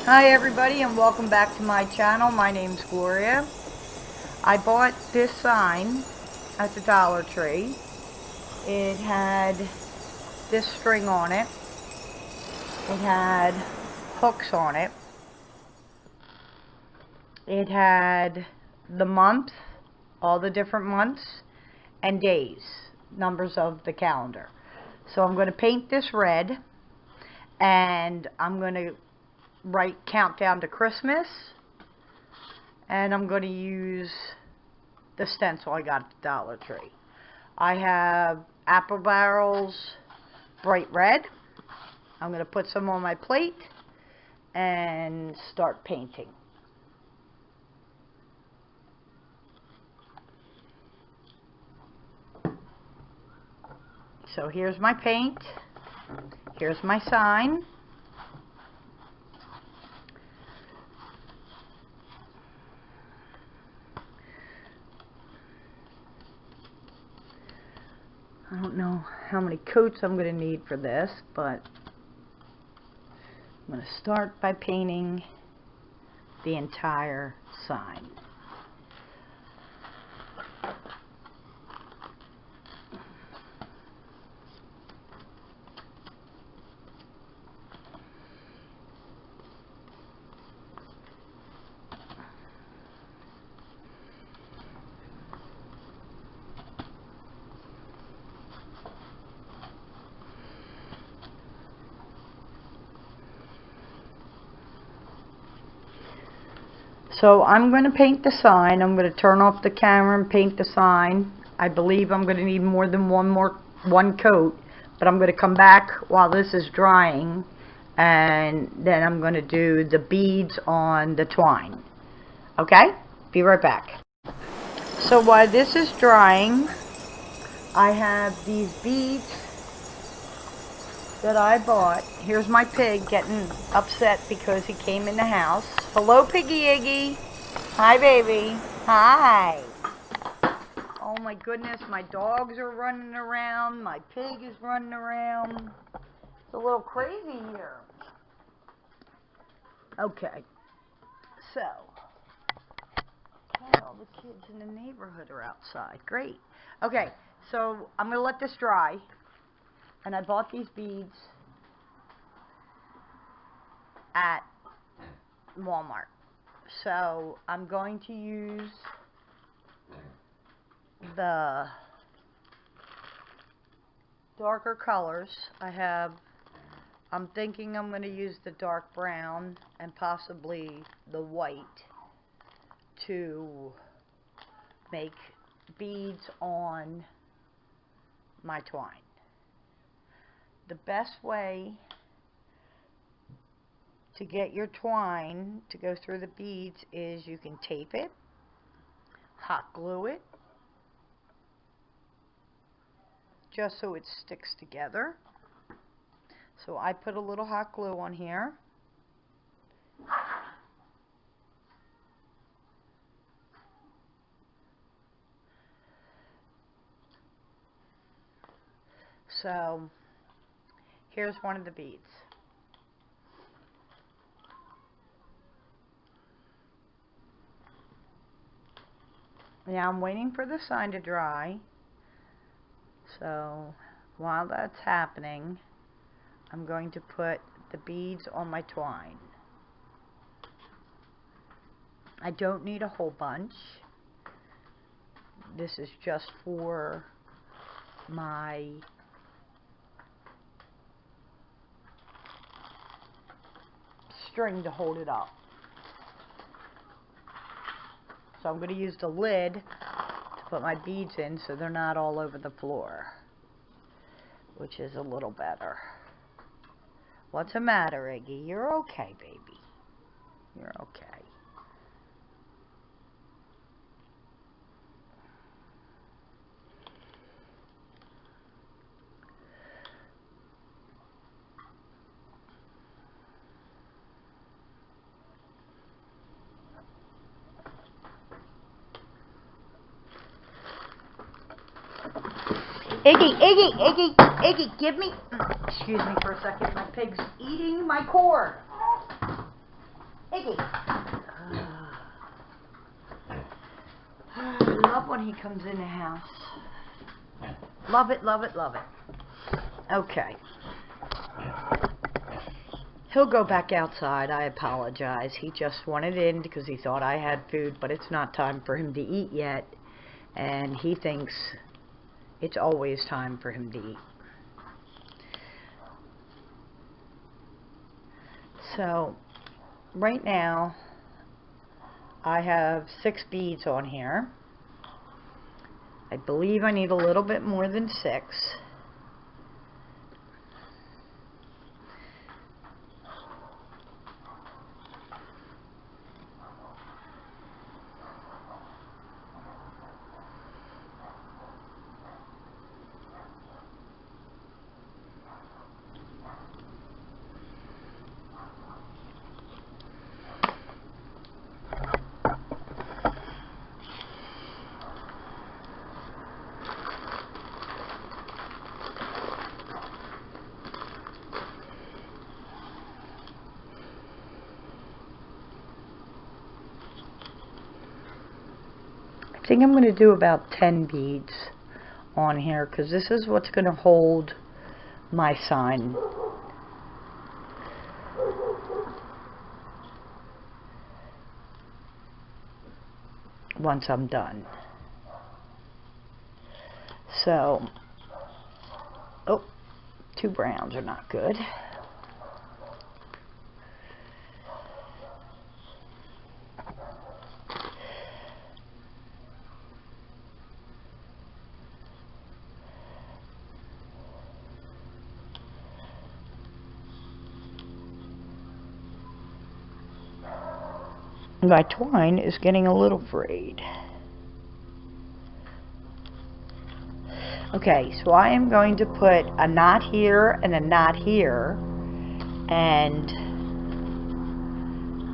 Hi everybody and welcome back to my channel. My name's Gloria. I bought this sign at the Dollar Tree. It had this string on it. It had hooks on it. It had the month, all the different months and days, numbers of the calendar. So I'm going to paint this red and I'm going to write countdown to Christmas, and I'm going to use the stencil I got at the Dollar Tree. I have apple barrels, bright red. I'm going to put some on my plate and start painting. So here's my paint. Here's my sign. I don't know how many coats I'm going to need for this, but I'm going to start by painting the entire sign. So I'm going to paint the sign. I'm going to turn off the camera and paint the sign. I believe I'm going to need more than one coat, but I'm going to come back while this is drying, and then I'm going to do the beads on the twine. Okay? Be right back. So while this is drying, I have these beads that I bought. Here's my pig getting upset because he came in the house. Hello, Piggy Iggy. Hi, baby. Hi. Oh my goodness, my dogs are running around. My pig is running around. It's a little crazy here. Okay. So, all the kids in the neighborhood are outside. Great. Okay, so I'm going to let this dry. And I bought these beads at Walmart. So I'm going to use the darker colors. I'm thinking I'm going to use the dark brown and possibly the white to make beads on my twine. The best way to get your twine to go through the beads is you can tape it, hot glue it, just so it sticks together. So I put a little hot glue on here. So here's one of the beads. Now I'm waiting for the sign to dry. So while that's happening, I'm going to put the beads on my twine. I don't need a whole bunch. This is just for my string to hold it up. So I'm going to use the lid to put my beads in so they're not all over the floor, which is a little better. What's the matter, Iggy? You're okay, baby. You're okay. Iggy, give me, excuse me for a second, my pig's eating my cord. Iggy. I love when he comes in the house. Love it, love it, love it. Okay. He'll go back outside. I apologize. He just wanted in because he thought I had food, but it's not time for him to eat yet. And he thinks it's always time for him to eat. So, right now, I have 6 beads on here. I believe I need a little bit more than 6. I think I'm going to do about 10 beads on here because this is what's going to hold my sign. Once I'm done. So, oh, 2 browns are not good. My twine is getting a little frayed. Okay, so I am going to put a knot here and a knot here, and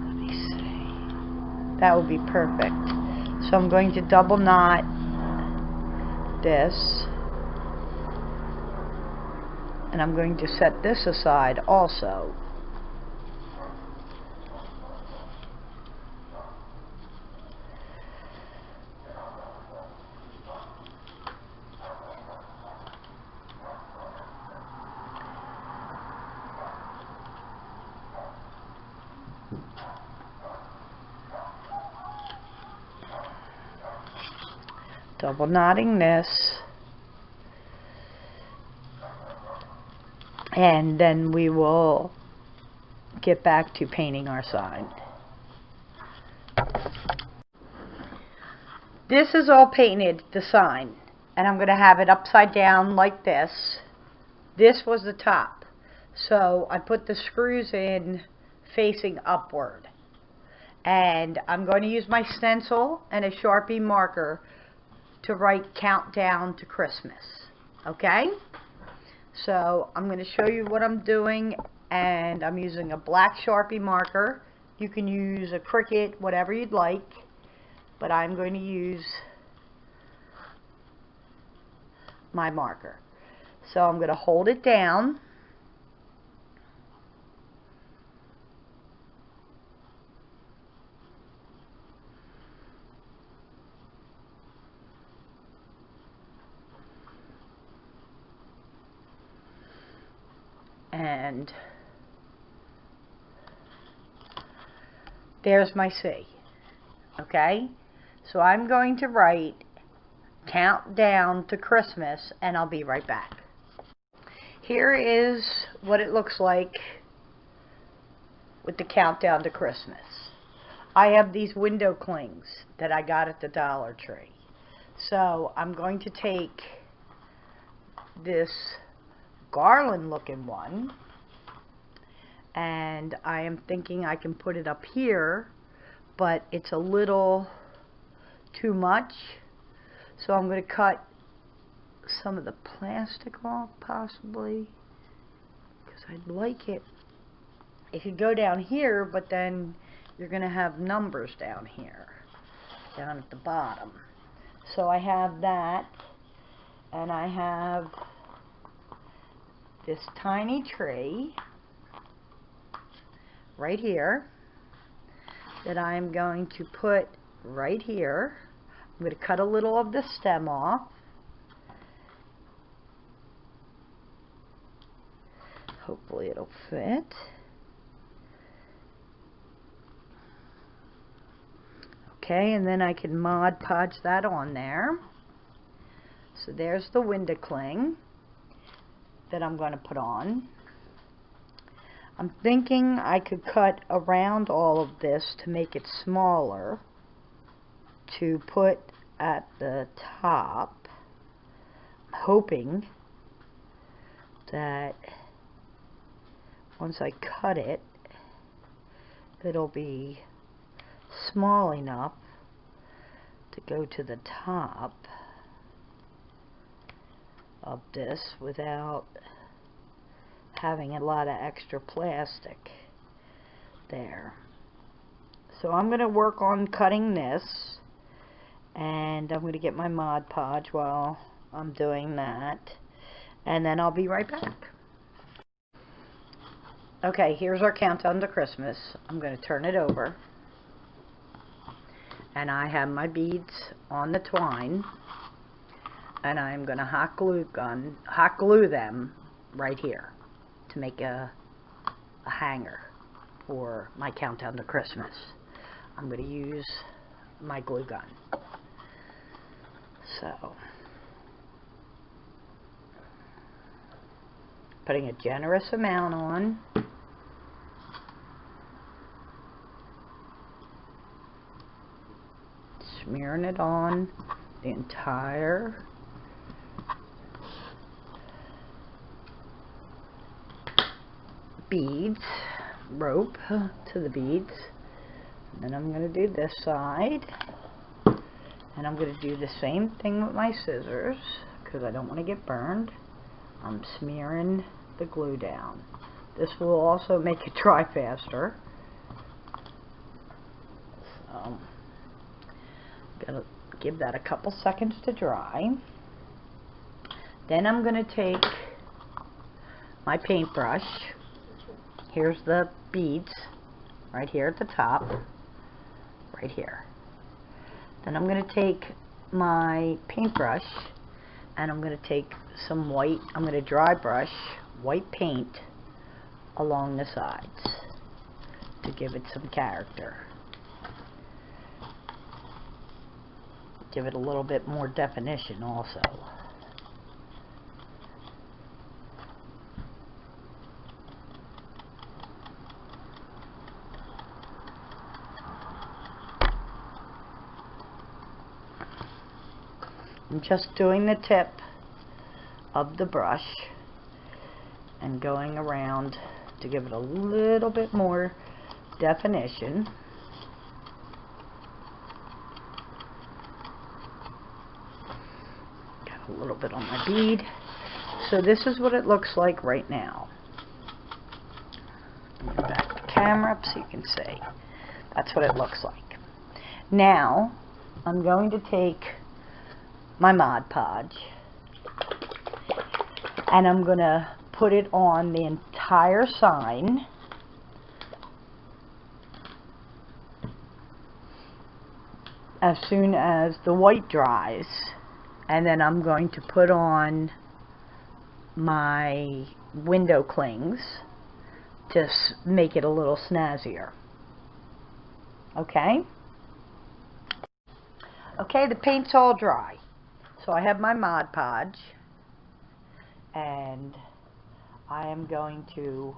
let me see, that would be perfect. So I'm going to double knot this, and I'm going to set this aside also. Double knotting this, and then we will get back to painting our sign. This is all painted, the sign, and I'm going to have it upside down like this. This was the top, so I put the screws in facing upward, and I'm going to use my stencil and a Sharpie marker to write countdown to Christmas. Okay, so I'm going to show you what I'm doing, and I'm using a black Sharpie marker. You can use a Cricut, whatever you'd like, but I'm going to use my marker. So I'm going to hold it down, and there's my C. Okay, so I'm going to write countdown to Christmas, and I'll be right back. Here is what it looks like with the countdown to Christmas. I have these window clings that I got at the Dollar Tree. So I'm going to take this garland looking one, and I am thinking I can put it up here, but it's a little too much, so I'm going to cut some of the plastic off possibly, because I'd like it could go down here, but then you're going to have numbers down here, down at the bottom. So I have that, and I have this tiny tree right here, that I'm going to put right here. I'm going to cut a little of the stem off. Hopefully it'll fit. Okay, and then I can Mod Podge that on there. So there's the window cling that I'm going to put on. I'm thinking I could cut around all of this to make it smaller to put at the top. I'm hoping that once I cut it, it'll be small enough to go to the top of this without having a lot of extra plastic there. So I'm going to work on cutting this, and I'm going to get my Mod Podge while I'm doing that, and then I'll be right back. Okay, here's our countdown to Christmas. I'm going to turn it over, and I have my beads on the twine, and I'm going to hot glue them right here to make a hanger for my countdown to Christmas. I'm going to use my glue gun. So, putting a generous amount on. Smearing it on the entire beads, rope to the beads. And then I'm going to do this side, and I'm going to do the same thing with my scissors because I don't want to get burned. I'm smearing the glue down. This will also make it dry faster. So gonna give that a couple seconds to dry. Then I'm going to take my paintbrush. Here's the beads right here at the top, right here. Then I'm going to take my paintbrush and I'm going to take some white, I'm going to dry brush white paint along the sides to give it some character. Give it a little bit more definition also. I'm just doing the tip of the brush and going around to give it a little bit more definition. Got a little bit on my bead. So this is what it looks like right now. Back the camera up so you can see. That's what it looks like. Now I'm going to take my Mod Podge and I'm going to put it on the entire sign. As soon as the white dries, and then I'm going to put on my window clings to make it a little snazzier. Okay? Okay, the paint's all dry. So I have my Mod Podge, and I am going to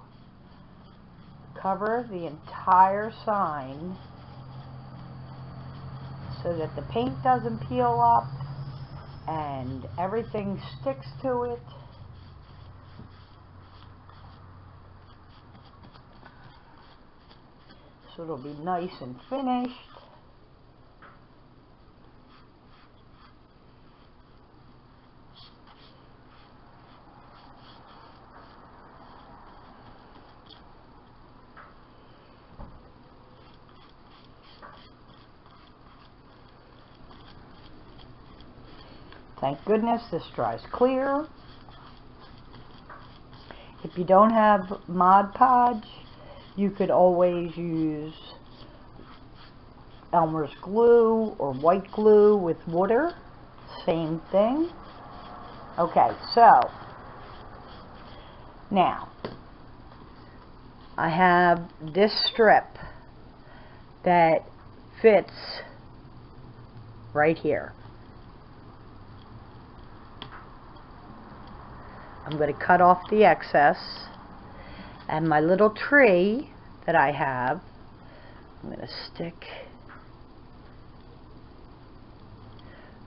cover the entire sign so that the paint doesn't peel up and everything sticks to it. So it'll be nice and finished. Thank goodness this dries clear. If you don't have Mod Podge, you could always use Elmer's glue or white glue with water. Same thing. Okay, so now I have this strip that fits right here. I'm going to cut off the excess, and my little tree that I have, I'm going to stick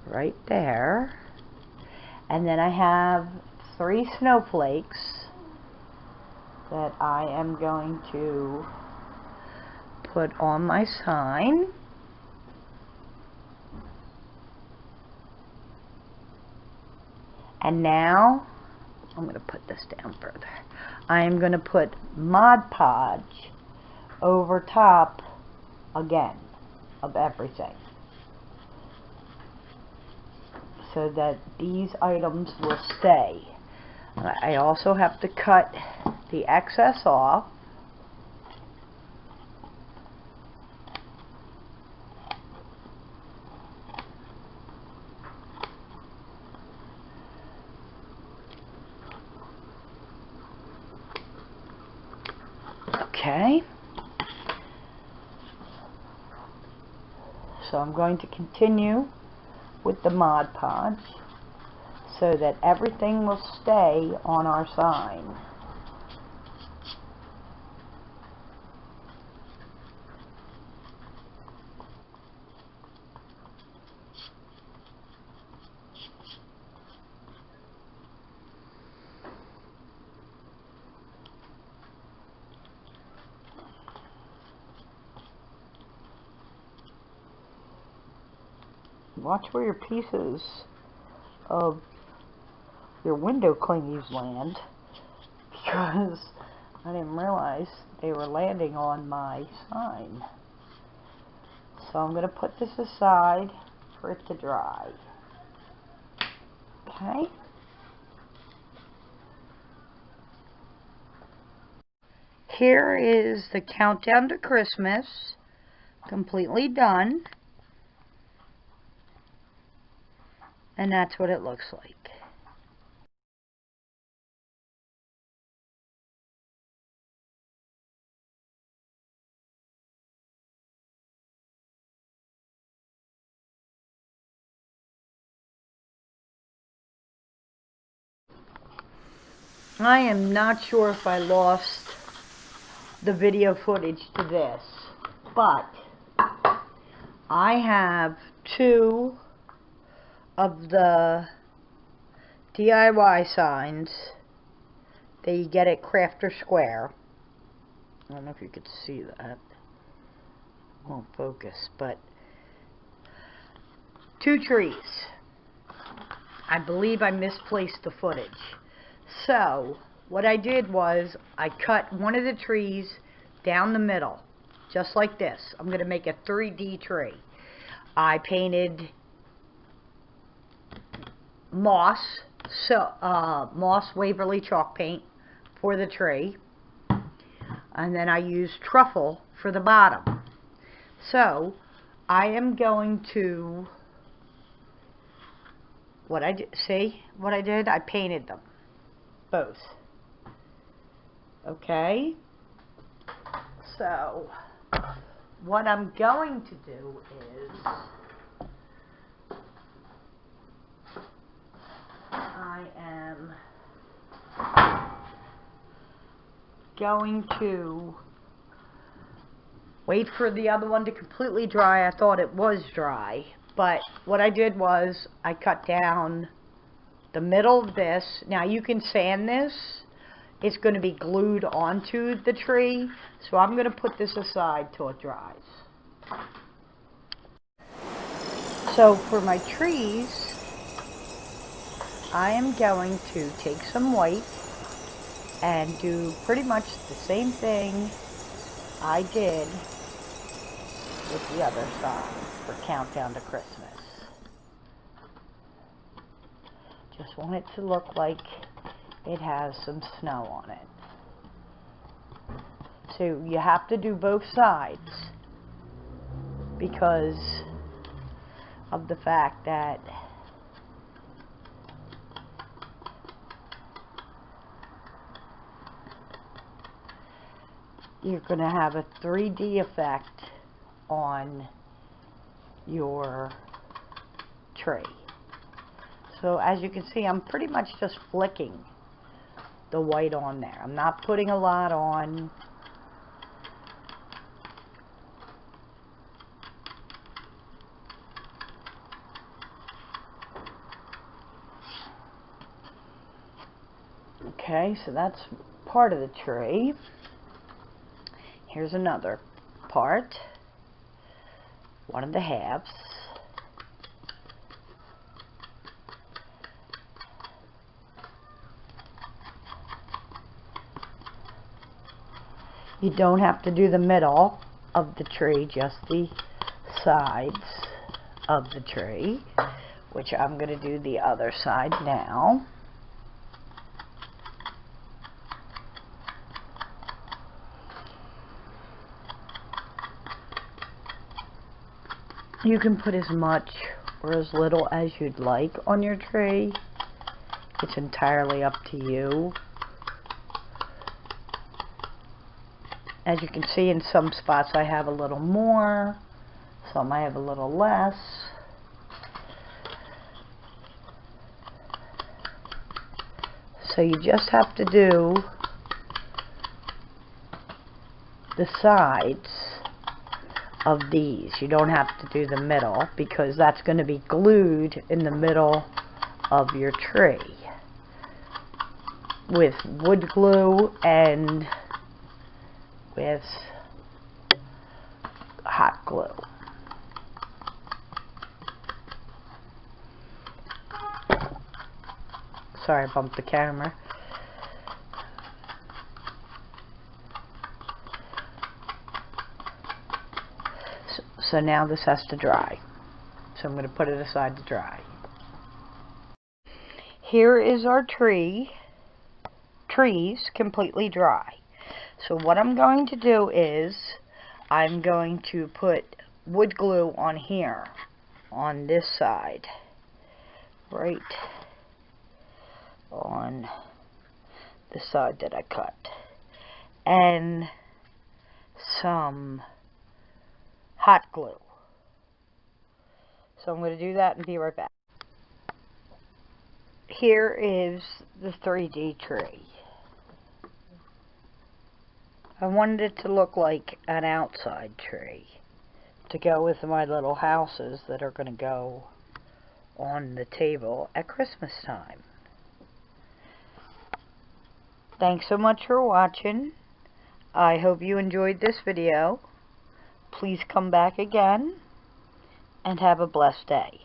right there. And then I have 3 snowflakes that I am going to put on my sign. And now I'm going to put this down further. I am going to put Mod Podge over top again of everything, so that these items will stay. I also have to cut the excess off. Okay. So I'm going to continue with the Mod Podge so that everything will stay on our sign. Watch where your pieces of your window clingies land, because I didn't realize they were landing on my sign. So I'm going to put this aside for it to dry. Okay. Here is the countdown to Christmas, completely done. And that's what it looks like. I am not sure if I lost the video footage to this, but I have 2 of the D.I.Y. signs that you get at Crafter Square. I don't know if you could see that. It won't focus, but 2 trees. I believe I misplaced the footage. So what I did was I cut one of the trees down the middle, just like this. I'm going to make a 3D tree. I painted moss Waverly chalk paint for the tree, and then I used truffle for the bottom. So I am going to, see what I did? I painted them both. Okay, so what I'm going to do is I am going to wait for the other one to completely dry. I thought it was dry, but what I did was I cut down the middle of this. Now you can sand this. It's going to be glued onto the tree, so I'm going to put this aside till it dries. So for my trees, I am going to take some white and do pretty much the same thing I did with the other sign for Countdown to Christmas. Just want it to look like it has some snow on it. So you have to do both sides. because of the fact that you're going to have a 3D effect on your tree. So as you can see, I'm pretty much just flicking the white on there. I'm not putting a lot on. Okay, so that's part of the tree. Here's another part, one of the halves. You don't have to do the middle of the tree, just the sides of the tree, which I'm going to do the other side now. You can put as much or as little as you'd like on your tree. It's entirely up to you. As you can see, in some spots I have a little more, some I have a little less. So you just have to do the sides of these. You don't have to do the middle, because that's going to be glued in the middle of your tree with wood glue and with hot glue. Sorry, I bumped the camera. So now this has to dry. So I'm going to put it aside to dry. Here is our trees completely dry. So what I'm going to do is I'm going to put wood glue on here, on this side, right on the side that I cut, and some hot glue. So I'm going to do that and be right back. Here is the 3D tree. I wanted it to look like an outside tree to go with my little houses that are going to go on the table at Christmas time. Thanks so much for watching. I hope you enjoyed this video. Please come back again and have a blessed day.